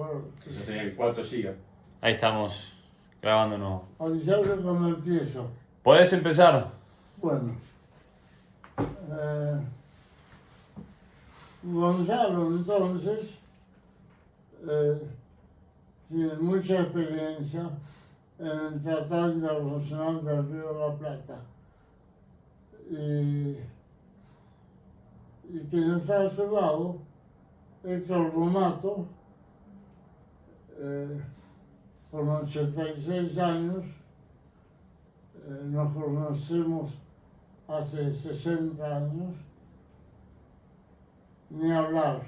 acuerdo. Eso tenía 4 gigas. Ahí estamos, grabándonos. Avisarle cuando empiezo. ¿Podés empezar? Bueno. Gonzalo, entonces, tiene mucha experiencia en el Tratado Internacional del Río de la Plata. Y quien está a su lado, Héctor Romato, con 86 años, nos conocemos hace 60 años, ni hablar.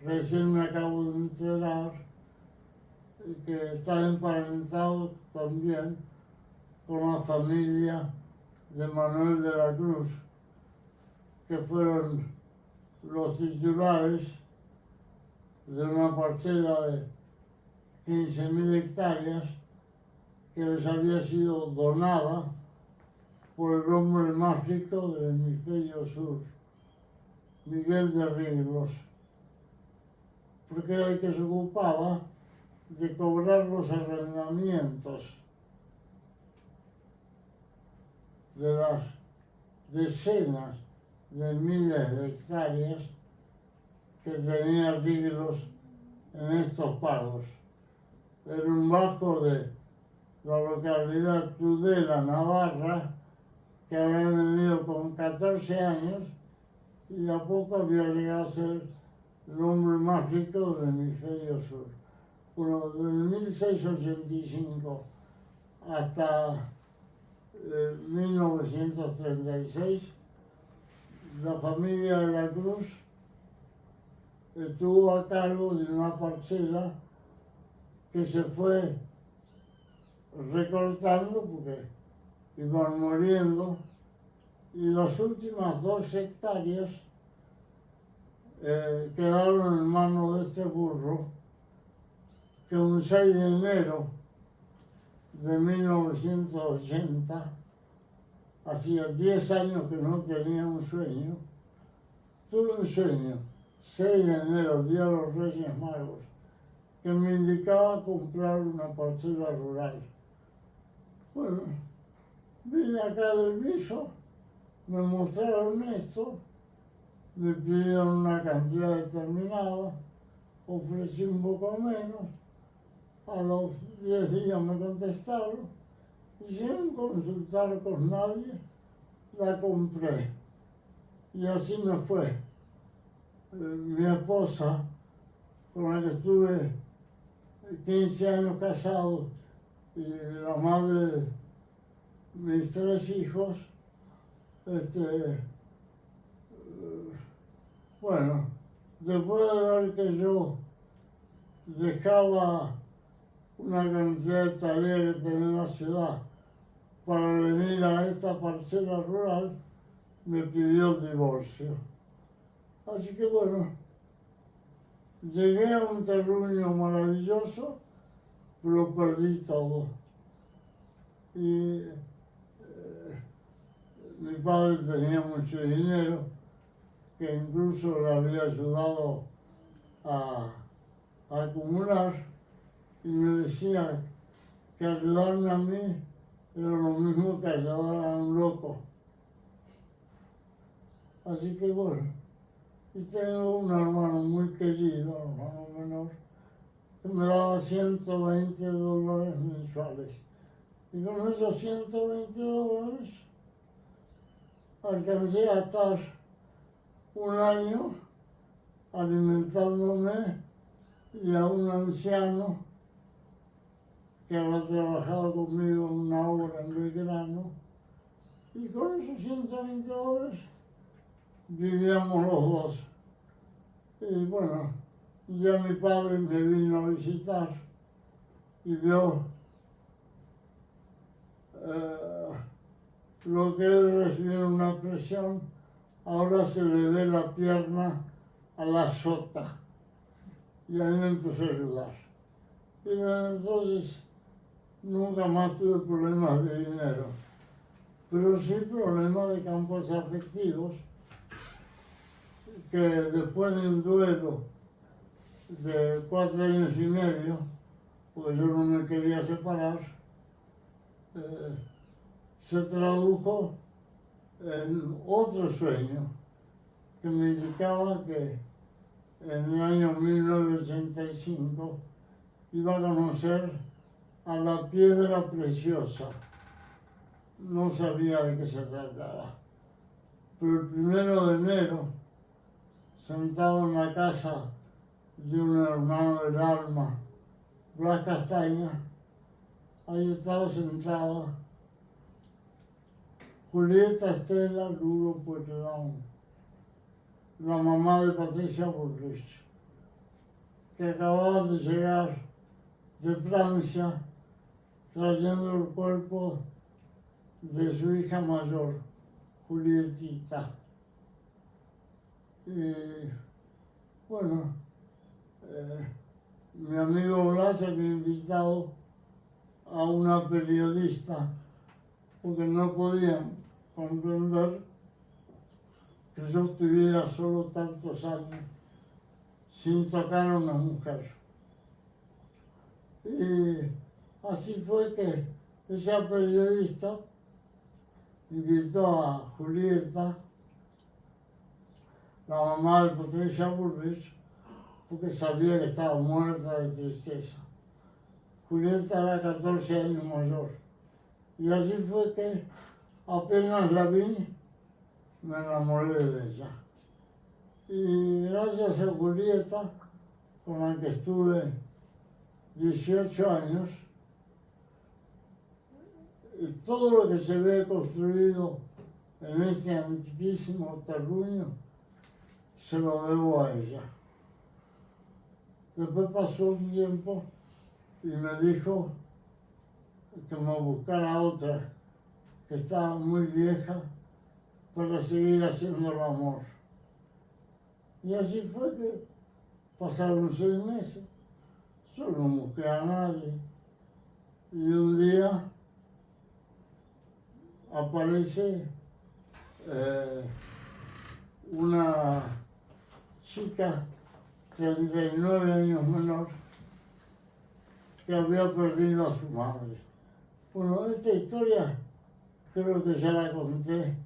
Recién me acabo de enterar que está emparentado también con la familia de Manuel de la Cruz, que fueron los titulares de una parcela de 15.000 hectáreas que les había sido donada por el hombre más rico del hemisferio sur, Miguel de Ríos, porque era el que se ocupaba de cobrar los arrendamientos de las decenas de miles de hectáreas que tenía Ríos en estos pagos. Era un vasco de la localidad Tudela, Navarra, que había venido con 14 años y a poco había llegado a ser el hombre más rico del hemisferio sur. Bueno, desde 1685 hasta 1936, la familia de la Cruz estuvo a cargo de una parcela que se fue recortando porque iban muriendo, y las últimas 2 hectáreas quedaron en manos de este burro, que un 6 de enero de 1980, hacía 10 años que no tenía un sueño, tuve un sueño, 6 de enero, Día de los Reyes Magos, que me indicaba comprar una parcela rural. Bueno, vine acá del viso, me mostraron esto, me pidieron una cantidad determinada, ofrecí un poco menos, a los 10 días me contestaron y sin consultar con nadie la compré. Y así me fue. Mi esposa, con la que estuve 15 años casado, y la madre de mis 3 hijos, bueno, después de ver que yo dejaba una cantidad de tareas que tenía en la ciudad para venir a esta parcela rural, me pidió el divorcio. Así que bueno, llegué a un terruño maravilloso, pero perdí todo. Y mi padre tenía mucho dinero, que incluso le había ayudado a acumular, y me decía que ayudarme a mí era lo mismo que ayudar a un loco. Así que bueno, y tengo un hermano muy querido, hermano menor, que me daba $120 mensuales. Y con esos $120 alcancé a estar un año alimentándome y a un anciano que había trabajado conmigo en una obra en Belgrano, y con esos $120 vivíamos los dos. Y bueno, ya mi padre me vino a visitar y vio lo que él recibió una presión, ahora se le ve la pierna a la sota. Y ahí me empezó a ayudar. Y desde entonces nunca más tuve problemas de dinero, pero sí problemas de campos afectivos, que después de un duelo de 4 años y medio, porque yo no me quería separar, se tradujo en otro sueño que me indicaba que en el año 1985 iba a conocer a la piedra preciosa. No sabía de qué se trataba. Pero el 1 de enero, sentado en la casa de un hermano del alma, Blas Castaña, ahí estaba sentada Julieta Estela Lugo Pueyrredón, la mamá de Patricia Bullrich, que acababa de llegar de Francia trayendo el cuerpo de su hija mayor, Julietita. Y bueno, mi amigo Blas me había invitado a una periodista porque no podían comprender que yo estuviera solo tantos años sin tocar a una mujer. Y así fue que esa periodista invitó a Julieta, la mamá de Patricia Bullrich, porque sabía que estaba muerta de tristeza. Julieta era 14 años mayor. Y así fue que apenas la vi, me enamoré de ella. Y gracias a Julieta, con la que estuve 18 años, y todo lo que se ve construido en este antiquísimo terruño, se lo debo a ella. Después pasó un tiempo y me dijo que me buscara otra, que estaba muy vieja, para seguir haciendo el amor. Y así fue que pasaron 6 meses, yo no busqué a nadie. Y un día aparece una chica, 39 años menor, que había perdido a su madre. Bueno, esta historia creo que ya la conté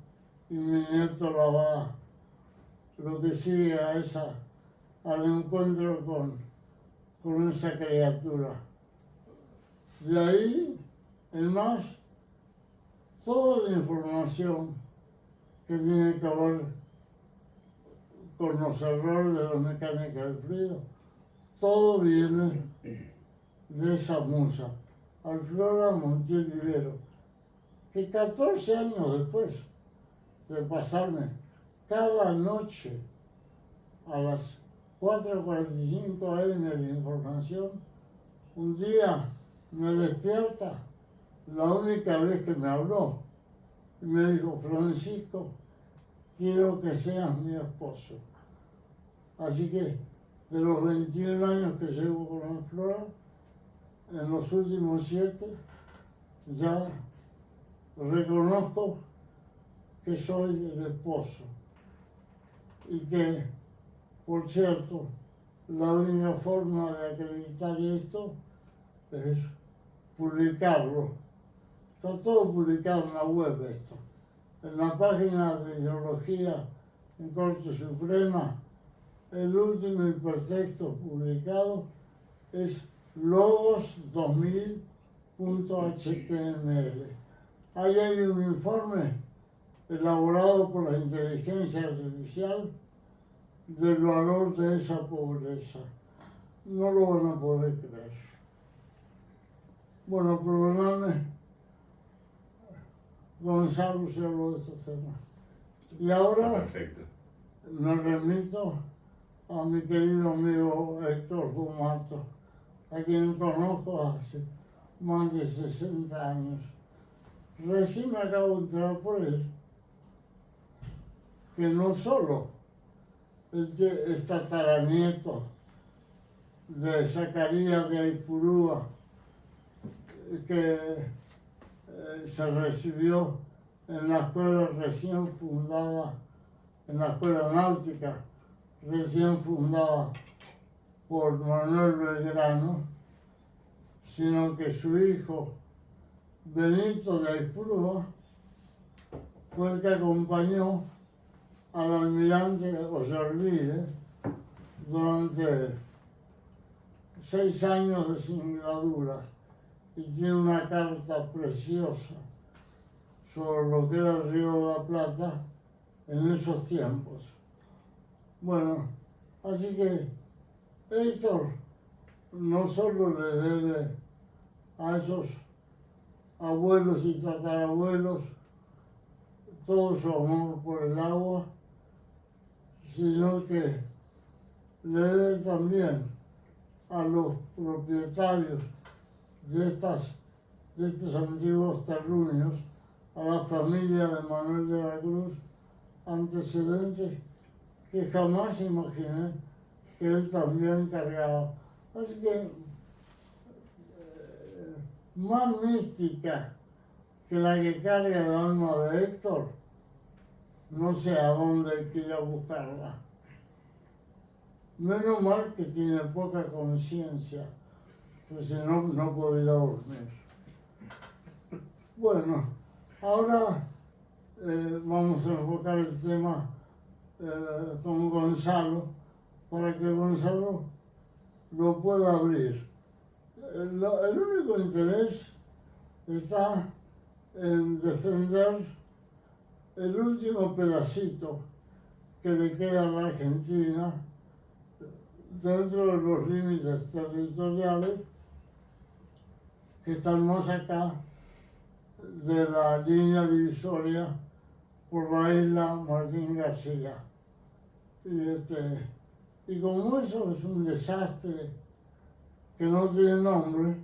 y mi nieto la va, lo que sigue a esa, al encuentro con esa criatura. De ahí, en más, toda la información que tiene que ver con los errores de la mecánica del fluido, todo viene de esa musa, Alflora Montiel Vivero, que 14 años después de pasarme cada noche a las 4:45 AM la información, un día me despierta, la única vez que me habló, y me dijo: Francisco, quiero que seas mi esposo. Así que de los 21 años que llevo con Alflora, en los últimos 7 ya reconozco que soy el esposo. Y que, por cierto, la única forma de acreditar esto es publicarlo. Está todo publicado en la web esto. En la página de Ideología en Corte Suprema, el último hipertexto publicado es logos2000.html. Ahí hay un informe elaborado por la inteligencia artificial del valor de esa pobreza. No lo van a poder creer. Bueno, perdóname, Gonzalo se habló de estos temas. Y ahora Perfecto. me remito a mi querido amigo Héctor Fumato, a quien conozco hace más de 60 años. Recién me acabo de enterar por él que no solo es tataranieto de Zacarías de Aipurúa, que se recibió en la escuela recién fundada, en la escuela náutica recién fundada por Manuel Belgrano, sino que su hijo Benito de Aizpurúa fue el que acompañó al almirante Ollarvide durante 6 años de singladuras y tiene una carta preciosa sobre lo que era el Río de la Plata en esos tiempos. Bueno, así que Héctor no solo le debe a esos abuelos y tatarabuelos todo su amor por el agua, sino que le debe también a los propietarios de estos antiguos terruños, a la familia de Manuel de la Cruz, antecedentes que jamás imaginé que él también cargaba. Así que más mística que la que carga el alma de Héctor, no sé a dónde hay que ir a buscarla. Menos mal que tiene poca conciencia, pues si no, no podría dormir. Bueno, ahora vamos a enfocar el tema con Gonzalo, para que Gonzalo lo pueda abrir. El único interés está en defender el último pedacito que le queda a la Argentina dentro de los límites territoriales que están más acá de la línea divisoria por la isla Martín García. Y como eso es un desastre que no tiene nombre,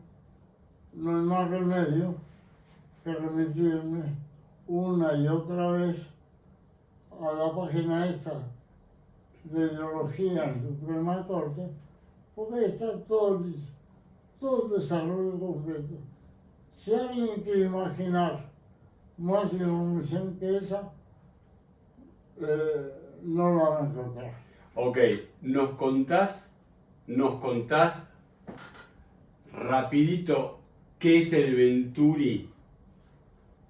no hay más remedio que remitirme una y otra vez a la página esta de ideología en Suprema Corte, porque ahí está todo el desarrollo completo. Si alguien quiere imaginar más información que esa, no la van a encontrar. Ok, nos contás rapidito qué es el Venturi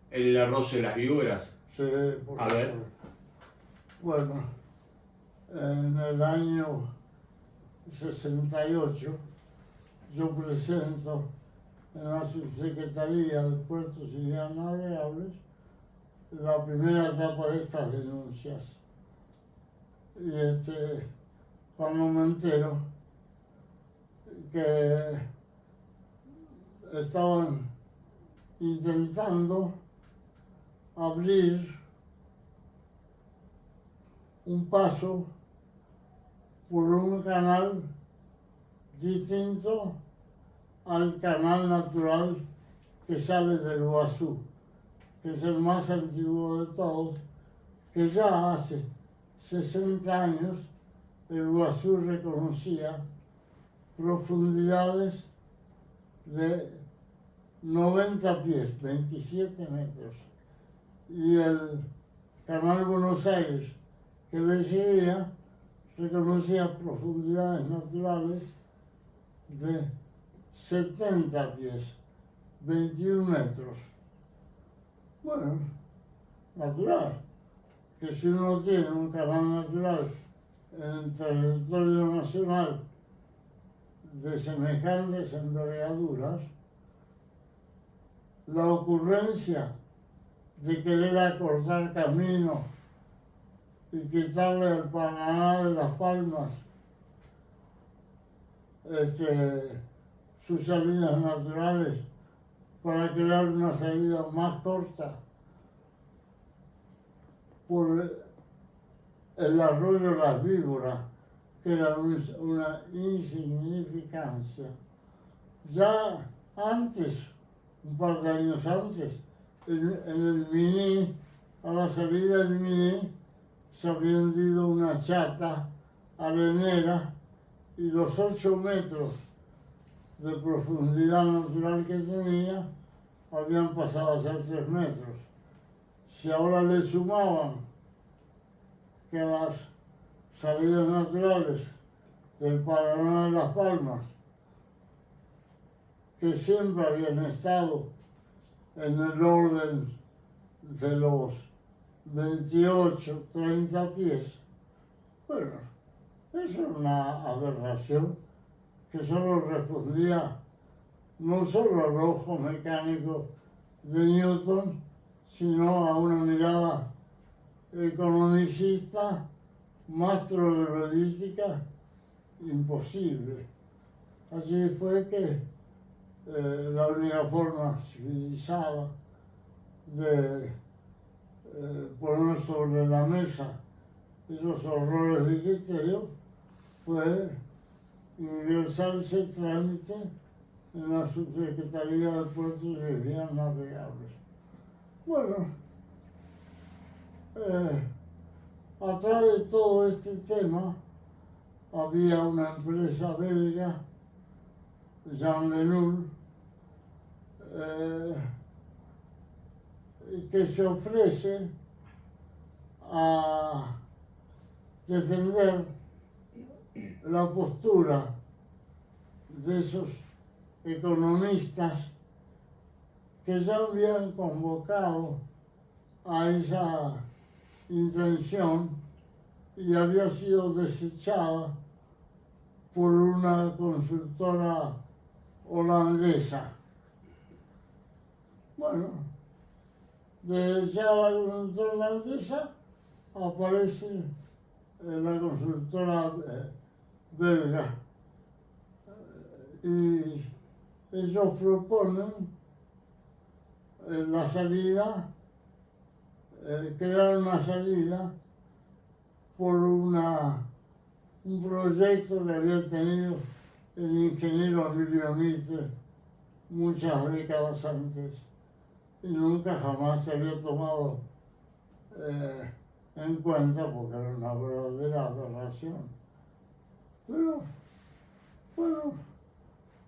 en el arroyo de las víboras. Sí, por A ver. favor. Bueno, en el año 68 yo presento en la Subsecretaría de Puertos y Vías Navegables la primera etapa de estas denuncias. Y cuando me entero que estaban intentando abrir un paso por un canal distinto al canal natural que sale del Iguazú, que es el más antiguo de todos, que ya hace 60 años el Iguazú reconocía profundidades de 90 pies, 27 metros, y el Canal Buenos Aires, que le seguía, reconocía profundidades naturales de 70 pies, 21 metros. Bueno, natural, que si uno tiene un canal natural en el territorio nacional de semejantes envergaduras, la ocurrencia de querer acortar camino y quitarle al Paraná de Las Palmas sus salidas naturales para crear una salida más corta por el arroyo Las Víboras, que era una insignificancia. Ya antes, un par de años antes, en el Miní, a la salida del Miní, se había hundido una chata arenera y los 8 metros de profundidad natural que tenía habían pasado a ser 3 metros. Si ahora le sumaban que las salidas naturales del Paraná de Las Palmas, que siempre habían estado en el orden de los 28, 30 pies. Bueno, es una aberración que solo respondía no solo al ojo mecánico de Newton, sino a una mirada economicista, mastroerudítica, imposible. Así fue que la única forma civilizada de poner sobre la mesa esos horrores de criterio fue ingresar ese trámite en la Subsecretaría de Puertos y Vías Navegables. Bueno, atrás de todo este tema había una empresa belga, Jan de Nul, que se ofrece a defender la postura de esos economistas que ya habían convocado a esa intención y había sido desechada por una consultora holandesa. Bueno, desechada la consultora holandesa, aparece la consultora belga y ellos proponen la salida, crear una salida por un proyecto que había tenido el ingeniero Emilio Mitre muchas décadas antes y nunca jamás se había tomado en cuenta porque era una verdadera aberración. Pero, bueno,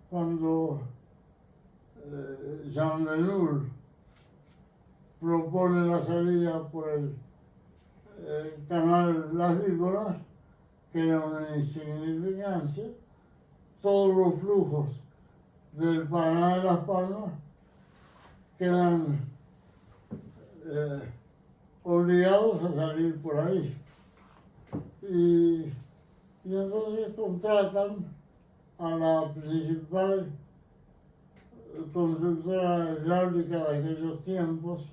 cuando Jan de Nul propone la salida por el canal Las Víboras, que era una insignificancia, todos los flujos del Paraná de Las Palmas quedan obligados a salir por ahí. Y entonces contratan a la principal consultora hidráulica de aquellos tiempos,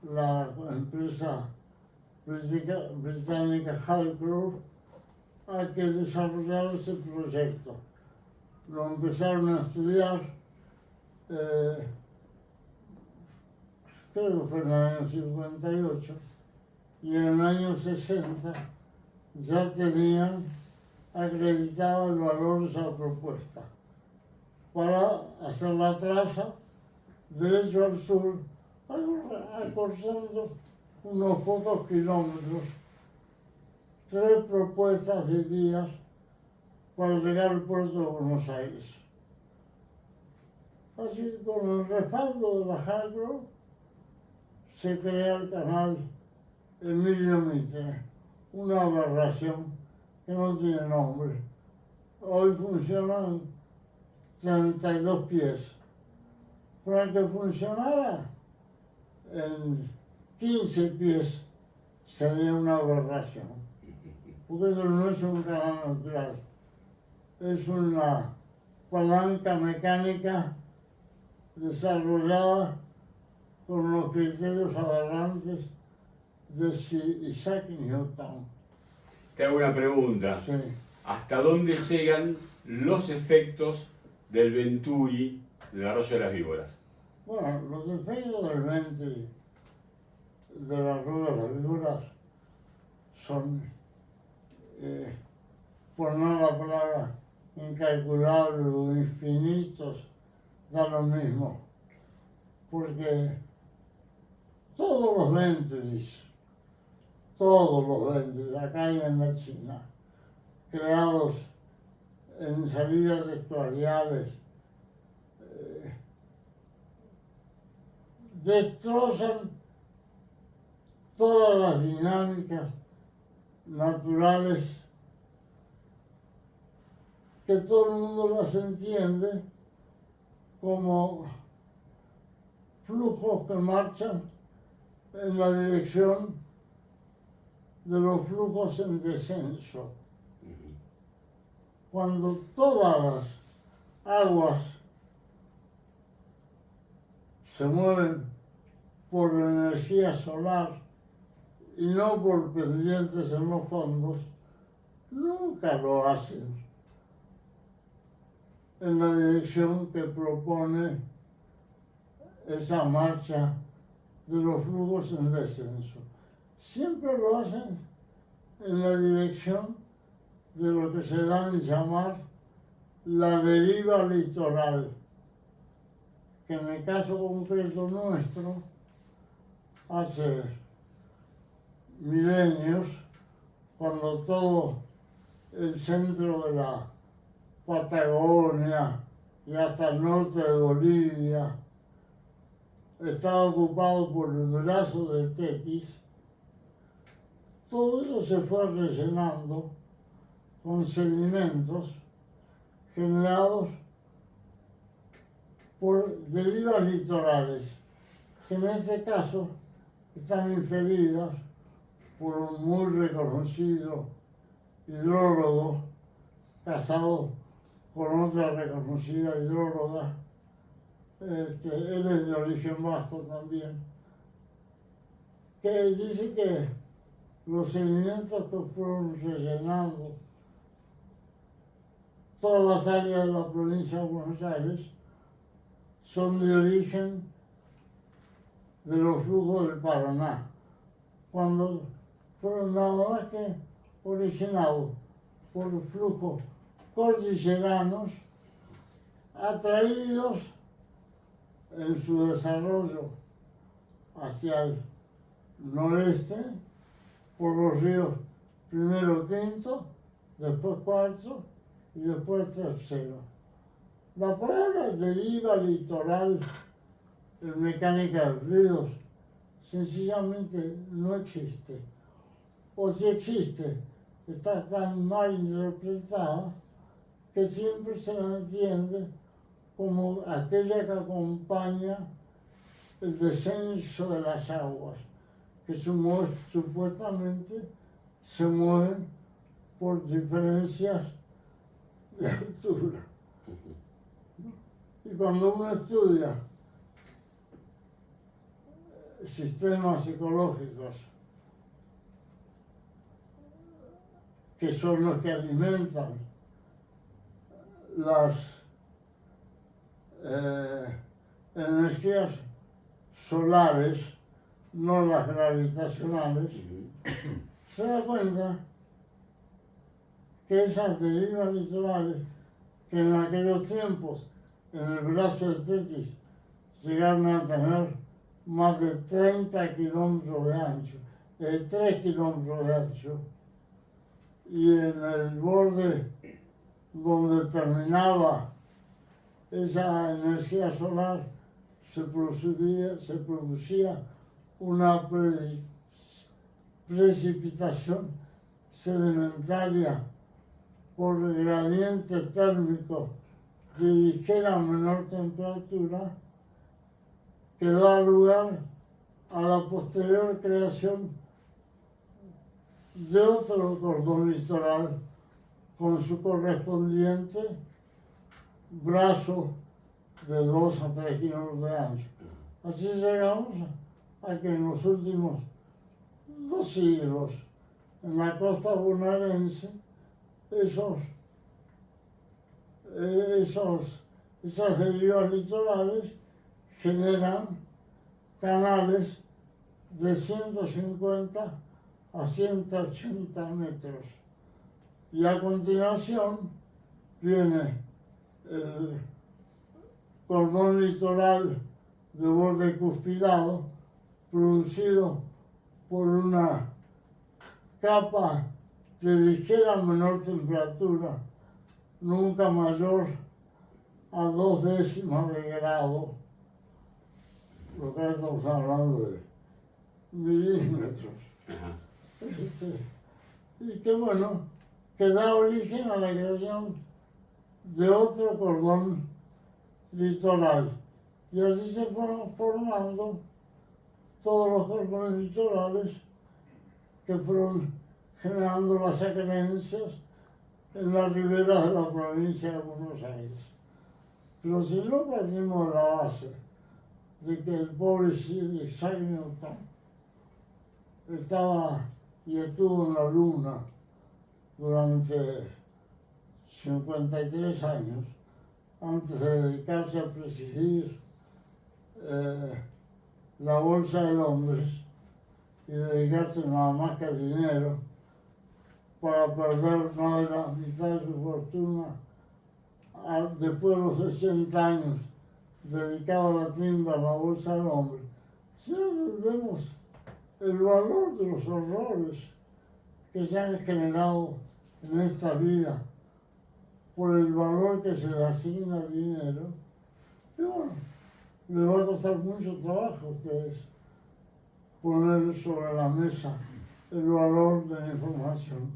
la empresa británica Halgrove, a que desarrollar ese proyecto. Lo empezaron a estudiar, creo que fue en el año 58, y en el año 60 ya tenían acreditado el valor de esa propuesta para hacer la traza derecho al sur, acortando unos pocos kilómetros, 3 propuestas de vías para llegar al puerto de Buenos Aires. Así, con el respaldo de la Halgrove, se crea el canal Emilio Mitre, una aberración que no tiene nombre. Hoy funcionan 32 pies. Para que funcionara en 15 pies sería una aberración. Porque eso no es un canal natural, es una palanca mecánica desarrollada con los criterios aberrantes de Sir Isaac Newton. Te hago una pregunta. Sí. ¿Hasta dónde llegan los efectos del Venturi del arroyo de las Víboras? Bueno, los efectos del Venturi del arroyo de las Víboras son, por no la palabra incalculables o infinitos, da lo mismo. Porque todos los Venturis, acá y en la China, creados en salidas estuariales, destrozan todas las dinámicas naturales que todo el mundo las entiende como flujos que marchan en la dirección de los flujos en descenso. Cuando todas las aguas se mueven por energía solar y no por pendientes en los fondos, nunca lo hacen en la dirección que propone esa marcha de los flujos en descenso. Siempre lo hacen en la dirección de lo que se da en llamar la deriva litoral, que en el caso concreto nuestro, hace milenios, cuando todo el centro de la Patagonia y hasta el norte de Bolivia estaba ocupado por el brazo de Tetis, todo eso se fue rellenando con sedimentos generados por derivas litorales, que en este caso están inferidas por un muy reconocido hidrólogo casado con otra reconocida hidróloga. Él es de origen vasco también, que dice que los sedimentos que fueron rellenando todas las áreas de la provincia de Buenos Aires son de origen de los flujos del Paraná, cuando fueron nada más que originados por flujos cordilleranos atraídos en su desarrollo hacia el noreste por los ríos primero quinto, después cuarto y después tercero. La palabra deriva litoral en mecánica de fluidos sencillamente no existe. O si existe, está tan mal interpretada que siempre se la entiende como aquella que acompaña el descenso de las aguas, que supuestamente se mueven por diferencias de altura. Y cuando uno estudia sistemas ecológicos, que son los que alimentan las energías solares, no las gravitacionales, se da cuenta que esas derivas litorales, que en aquellos tiempos en el brazo de Tetis llegaron a tener más de 30 kilómetros de ancho, 3 kilómetros de ancho, y en el borde donde terminaba esa energía solar se producía una precipitación sedimentaria por gradiente térmico de ligera menor temperatura que da lugar a la posterior creación de otro cordón litoral con su correspondiente brazo de 2 a 3 kilómetros de ancho. Así llegamos a que en los últimos 2 siglos, en la costa bonaerense, esas derivas litorales generan canales de 150 a 180 metros. Y a continuación viene el cordón litoral de borde cuspidado, producido por una capa de ligera menor temperatura, nunca mayor a 2 décimas de grado, lo que estamos hablando de milímetros. y que bueno, que da origen a la creación de otro cordón litoral. Y así se fueron formando todos los cordones litorales que fueron generando las acreencias en las riberas de la provincia de Buenos Aires. Pero si no partimos de la base de que el pobre Isaac Newton estaba y estuvo en la luna durante 53 años, antes de dedicarse a presidir la Bolsa de Londres y dedicarse nada más que a dinero para perder más de la mitad de su fortuna después de los 60 años dedicado a la timba, a la Bolsa de Londres. Si no entendemos el valor de los horrores que se han generado en esta vida por el valor que se le asigna al dinero, y bueno, le va a costar mucho trabajo a ustedes poner sobre la mesa el valor de la información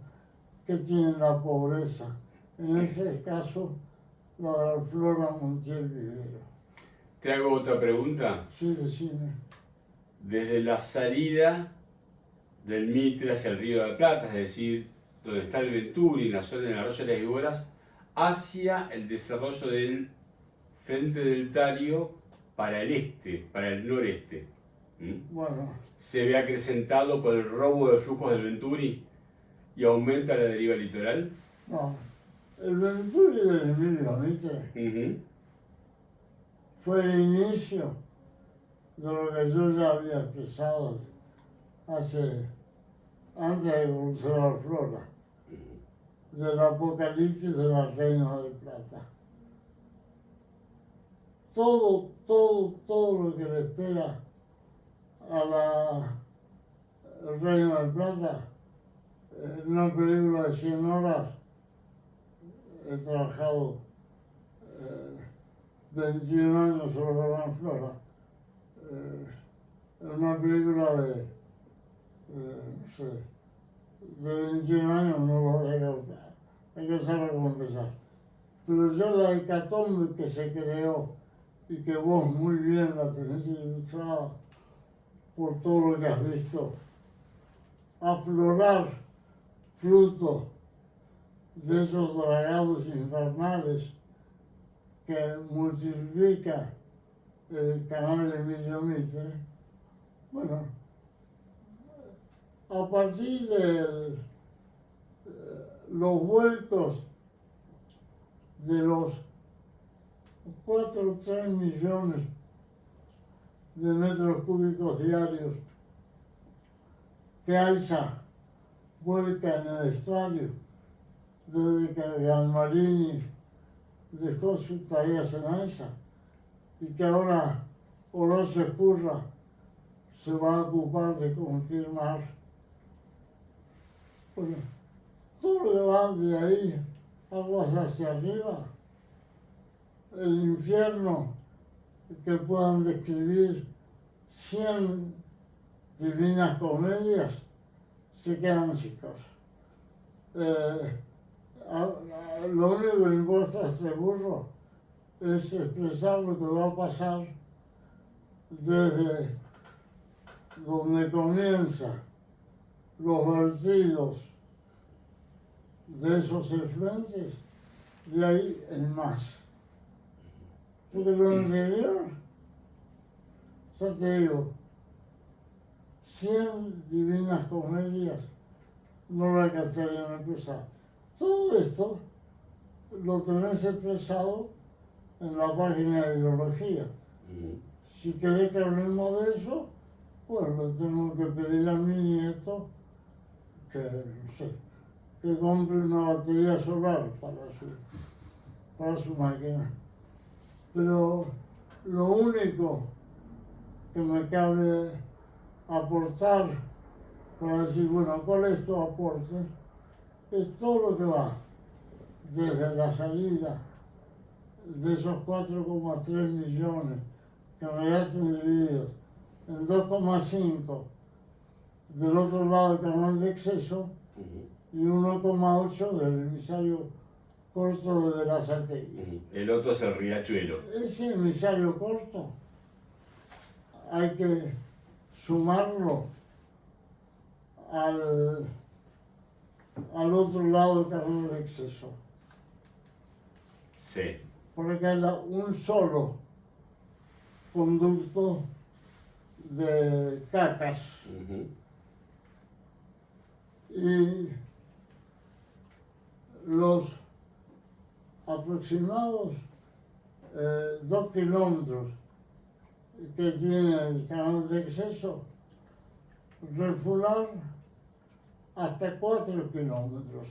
que tiene la pobreza, en este caso la de Flora Montiel Vivero. Te hago otra pregunta. Sí, decime. Desde la salida del Mitre hacia el Río de la Plata, es decir, donde está el Venturi, en la zona del Arroyo de las Víboras, hacia el desarrollo del Frente Deltario para el este, para el noreste. Bueno, Se ve acrecentado por el robo de flujos del Venturi y aumenta la deriva litoral. no. El Venturi del Emilio Mitre fue el inicio de lo que yo ya había expresado antes de conocer a Flora, del apocalipsis de la Reina de Plata. Todo lo que le espera a la Reina de Plata, en una película de 100 horas, he trabajado 21 años sobre la Gran Flora, en una película de 21 años no lo hay que saberlo empezar. Pero ya la hecatombe que se creó y que vos muy bien la tenés ilustrada por todo lo que has visto, aflorar fruto de esos dragados infernales que multiplica el canal Emilio Mitre. Bueno, a partir de los vuelcos de los 4 o 3 millones de metros cúbicos diarios que Alza vuelca en el estuario, desde que Galmarini dejó sus tareas en Alza y que ahora Horacio Escurra se va a ocupar de confirmar. Bueno, todo lo que va de ahí, aguas hacia arriba, el infierno que puedan describir 100 divinas comedias, se quedan chicos. Lo único que importa a este burro es expresar lo que va a pasar desde donde comienza los vertidos de esos efluentes, de ahí en más. Porque lo anterior, ya te digo, 100 divinas comedias no lo alcanzarían a cruzar. Todo esto lo tenés expresado en la página de ideología. Si querés que hablemos de eso, bueno, le tengo que pedir a mi nieto que, no sé, que compre una batería solar para su máquina. Pero lo único que me cabe aportar para decir, bueno, ¿cuál es tu aporte? Es todo lo que va desde la salida de esos 4,3 millones que en realidad están divididos en 2,5 del otro lado del canal de exceso y 1,8 del emisario corto de Berazategui. El otro es el riachuelo. Ese emisario corto hay que sumarlo al otro lado del canal de exceso, Sí. para que haya un solo conducto de cacas Ujú. y los aproximados 2 kilómetros que tiene el canal de exceso, refular hasta 4 kilómetros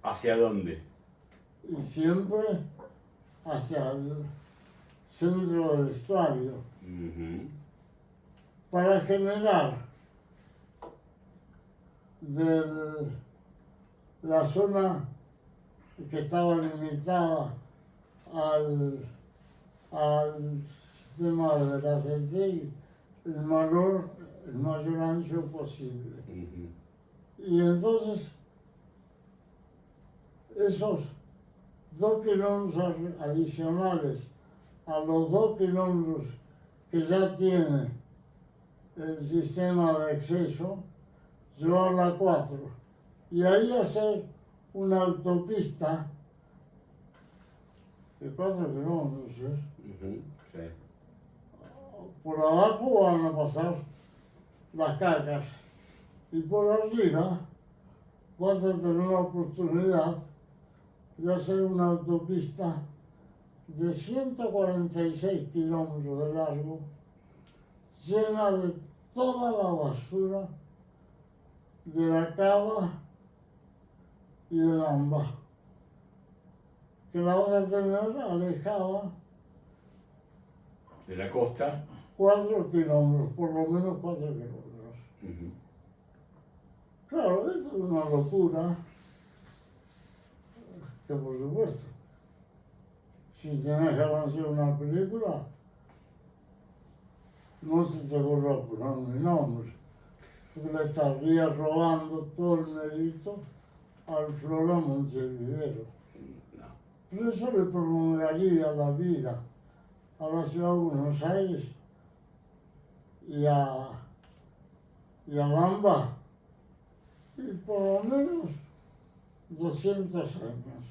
¿Hacia dónde? y siempre hacia el centro del estuario Ujú. para generar de la zona que estaba limitada al sistema de la CTI el mayor ancho posible. Ujú. Y entonces esos 2 kilómetros adicionales a los 2 kilómetros que ya tiene el sistema de acceso, llevarla a 4 y ahí hacer una autopista de 4 kilómetros. Ujú. Sí. Por abajo van a pasar las cacas y por arriba vas a tener la oportunidad de hacer una autopista de 146 kilómetros de largo, llena de toda la basura de la cava y del AMBA, que la vas a tener alejada De la costa. 4 kilómetros, por lo menos 4 kilómetros. Ujú. Claro, esto es una locura, que por supuesto, si tenés que hacer una película, no se te ocurra poner mi nombre, porque le estaría robando todo el mérito al Flora Montevideo. No. Por eso le prolongaría la vida a la ciudad de Buenos Aires y a Bamba, y por lo menos 200 años.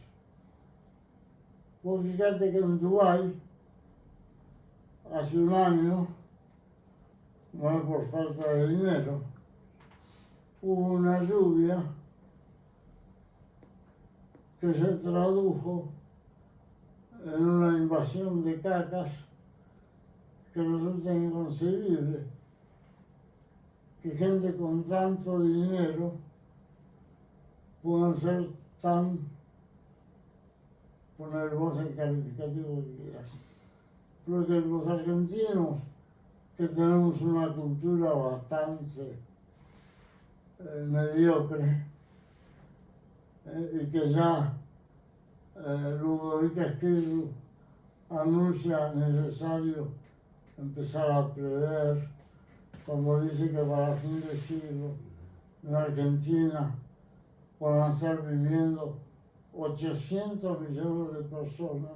Vos fíjate que en Dubái, hace un año, no es por falta de dinero, hubo una lluvia que se tradujo en una invasión de cacas que resulta inconcebible que gente con tanto dinero puedan ser tan, poner vos el calificativo que quieras, porque los argentinos, que tenemos una cultura bastante mediocre, y que ya Ludovica Esquerdo anuncia necesario empezar a prever, cuando dice que para fin de siglo en Argentina van a estar viviendo 800 millones de personas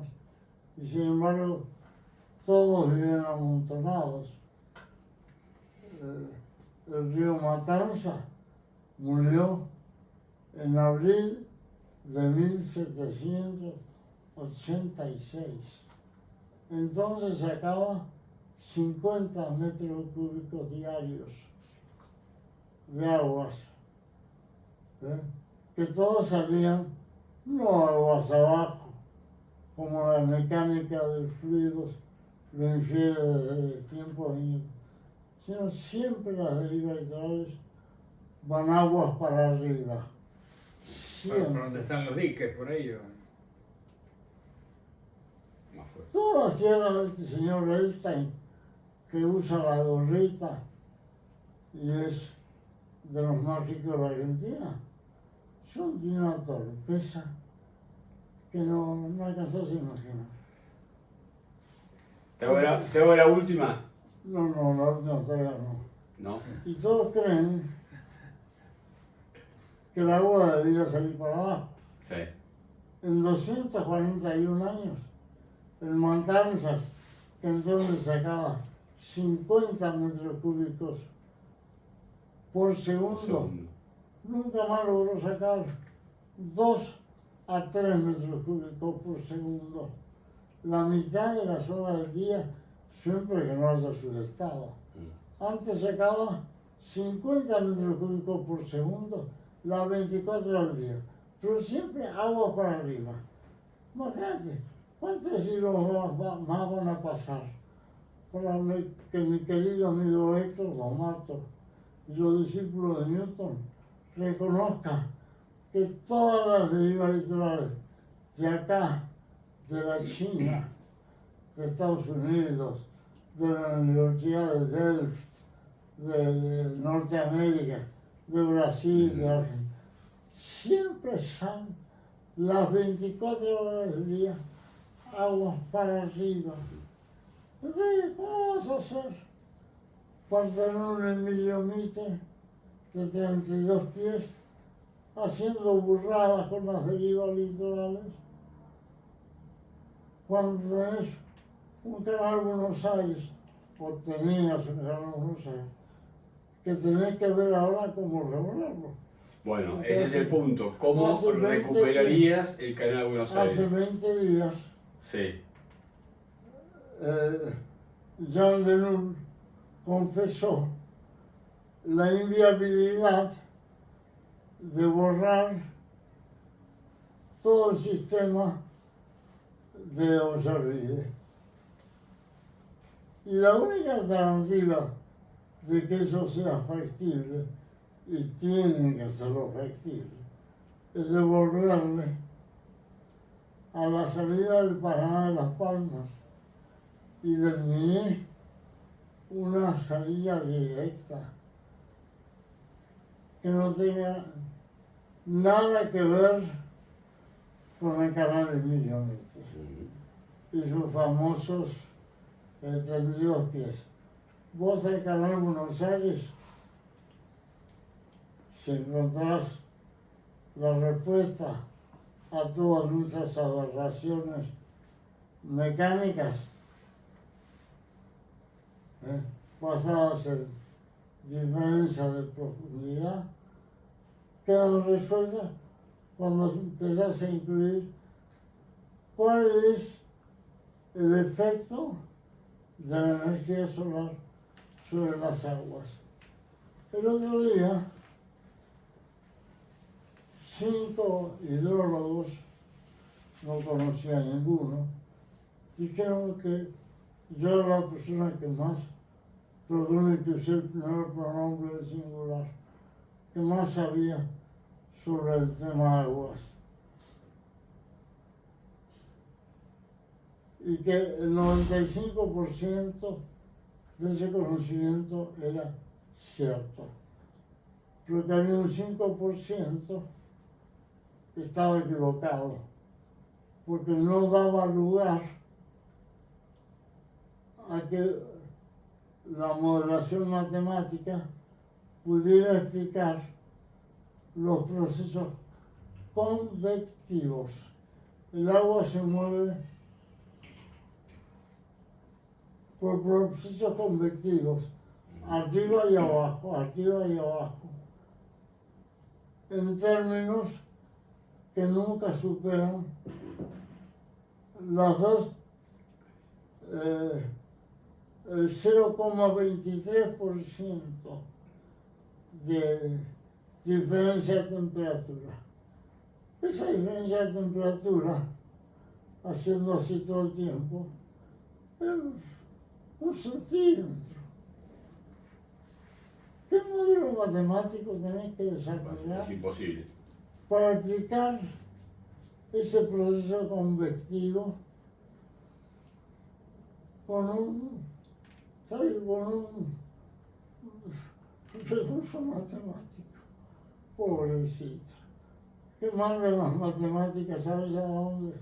y sin embargo todos viven amontonados. El río Matanza murió en abril de 1786. Entonces sacaba 50 metros cúbicos diarios de aguas, que todos salían no aguas abajo, como la mecánica de fluidos lo infiere desde el tiempo de, sino siempre las derivas litorales van aguas para arriba. Por donde están los diques, por ahí. Más fuerte. Todas las tierras de este señor Einstein, que usa la gorrita y es de los más ricos de la Argentina, son de una torpeza que no alcanzás a imaginar. ¿Te hago la última? No, la última todavía no. No. Y todos creen que el agua debía salir para abajo. Sí. En 241 años, el Matanzas, que entonces sacaba 50 metros cúbicos por segundo, nunca más logró sacar 2 a 3 metros cúbicos por segundo. La mitad de las horas del día, siempre que no haya sudestado. Antes sacaba 50 metros cúbicos por segundo, las 24 horas al día, pero siempre agua para arriba. Imagínate, ¿cuántos siglos más van a pasar para que mi querido amigo Héctor Domato y los discípulos de Newton reconozcan que todas las derivas litorales de acá, de la China, de Estados Unidos, de la Universidad de Delft, de Norteamérica, de Brasil, de Argentina, siempre son las 24 horas del día aguas para arriba. Entonces, ¿cómo vas a hacer para tener un Emilio Mitre de 32 pies haciendo burradas con las derivas litorales? Cuando tenés un canal Buenos Aires, o tenías un canal Buenos Aires, que tenés que ver ahora cómo regularlo. Bueno, Entonces, ese es el punto. ¿Cómo hace 20 recuperarías el canal Buenos Hace Aires? 20 días, Sí. Jean Denul confesó la inviabilidad de borrar todo el sistema de Ollarvide. Y la única alternativa de que eso sea factible, y tienen que hacerlo factible, es devolverle a la salida del Paraná de Las Palmas y del Mié una salida directa que no tenga nada que ver con el canal Emilio Mitre y sus famosos 32 pies. Vos al canal Buenos Aires, si encontrás la respuesta a todas nuestras aberraciones mecánicas, basadas en diferencia de profundidad, quedan resueltas cuando empezás a incluir cuál es el efecto de la energía solar sobre las aguas. El otro día, 5 hidrólogos, no conocía a ninguno, dijeron que yo era la persona que más, perdone que usé el primer pronombre de singular, que más sabía sobre el tema aguas. Y que el 95% de ese conocimiento era cierto, pero que había un 5% que estaba equivocado, porque no daba lugar a que la modelación matemática pudiera explicar los procesos convectivos. El agua se mueve por procesos convectivos, arriba y abajo, en términos que nunca superan las dos, el 0,23% de diferencia de temperatura. Esa diferencia de temperatura, haciendo así todo el tiempo, es 1 centímetro. ¿Qué modelo matemático tenés que desarrollar Es imposible. para explicar ese proceso convectivo con un recurso matemático? Pobrecito. ¿Qué mandan las matemáticas? ¿Sabes a dónde?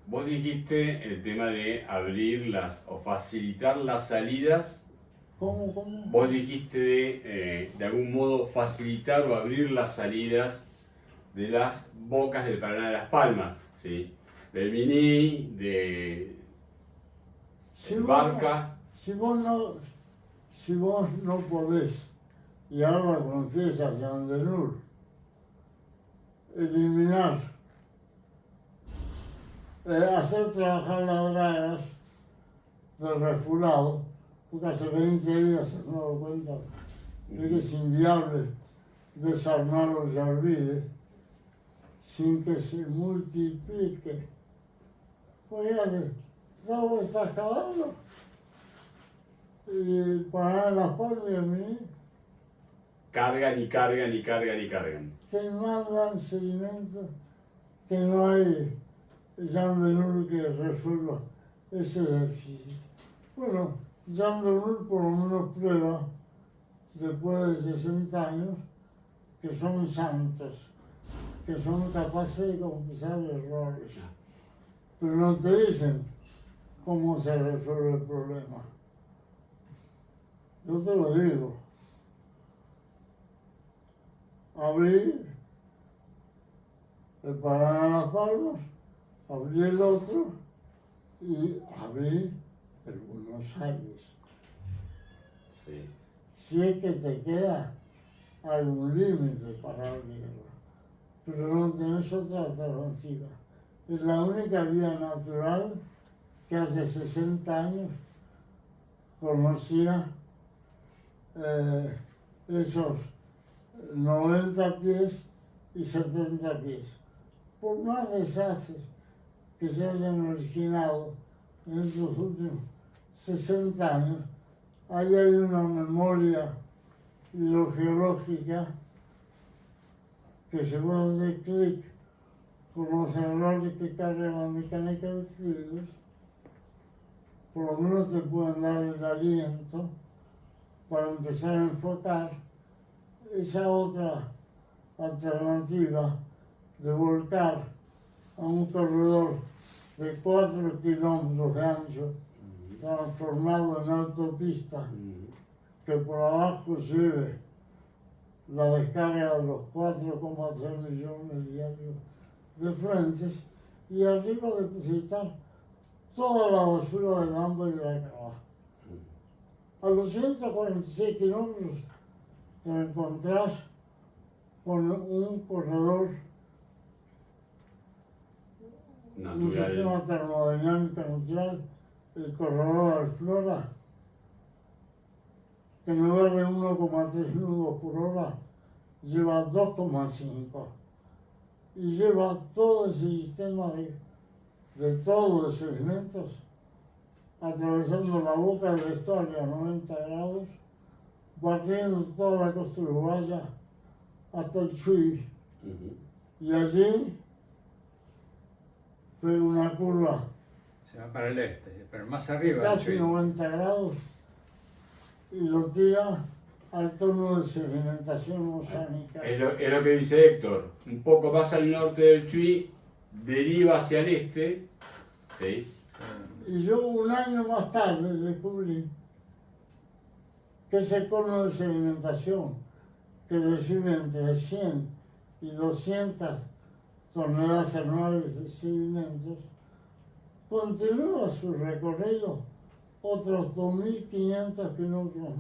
Vos dijiste el tema de abrir o facilitar las salidas. ¿Cómo? Vos dijiste de algún modo facilitar o abrir las salidas de las bocas del Paraná de las Palmas, ¿sí? Del Viní, de el Barca. Si vos no podés, y ahora confiesas, Yandenur, eliminar, hacer trabajar las dragas del refulado, porque hace 20 días se han dado cuenta de que es inviable desarmar los yarvides sin que se multiplique. Fíjate, todo está acabando. Y para las Palmas y a mí Cargan y cargan y cargan y cargan. te mandan sedimentos que no hay Yandenur que resuelva ese déficit. Bueno, Yandenur por lo menos prueba, después de 60 años, que son santos, que son capaces de confesar errores. Pero no te dicen cómo se resuelve el problema. Yo te lo digo. Abrir el Paraná de las Palmas, abrir el otro y abrir el Buenos Aires. Sí. Si es que te queda algún límite para abrirlo, pero no tenés otra alternativa. Es la única vía natural que hace 60 años conocía esos 90 pies y 70 pies. Por más desastres que se hayan originado en estos últimos 60 años, ahí hay una memoria hidrogeológica que se puede hacer clic con los errores que carga la mecánica de fluidos, por lo menos te pueden dar el aliento para empezar a enfocar esa otra alternativa de volcar a un corredor de 4 kilómetros de ancho, transformado en autopista, que por abajo lleve la descarga de los 4,3 millones diarios de frentes y arriba depositar toda la basura del AMBA y de la Cava. A los 146 kilómetros te encontrás con un corredor, Natural. un sistema termodinámico natural, el corredor Alflora, que en lugar de 1,3 nudos por hora lleva 2,5 y lleva todo ese sistema de todos los sedimentos atravesando la boca del estuario a 90 grados, barriendo toda la costa uruguaya hasta el Chuy, y allí pega una curva Se va para el este, pero más arriba. casi sí. 90 grados y lo tira al tono de sedimentación oceánica. Es lo que dice Héctor. Un poco más al norte del Chuy, deriva hacia el este, ¿sí? Y yo un año más tarde descubrí que ese cono de sedimentación, que recibe entre 100 y 200 toneladas anuales de sedimentos, continúa su recorrido otros 2.500 kilómetros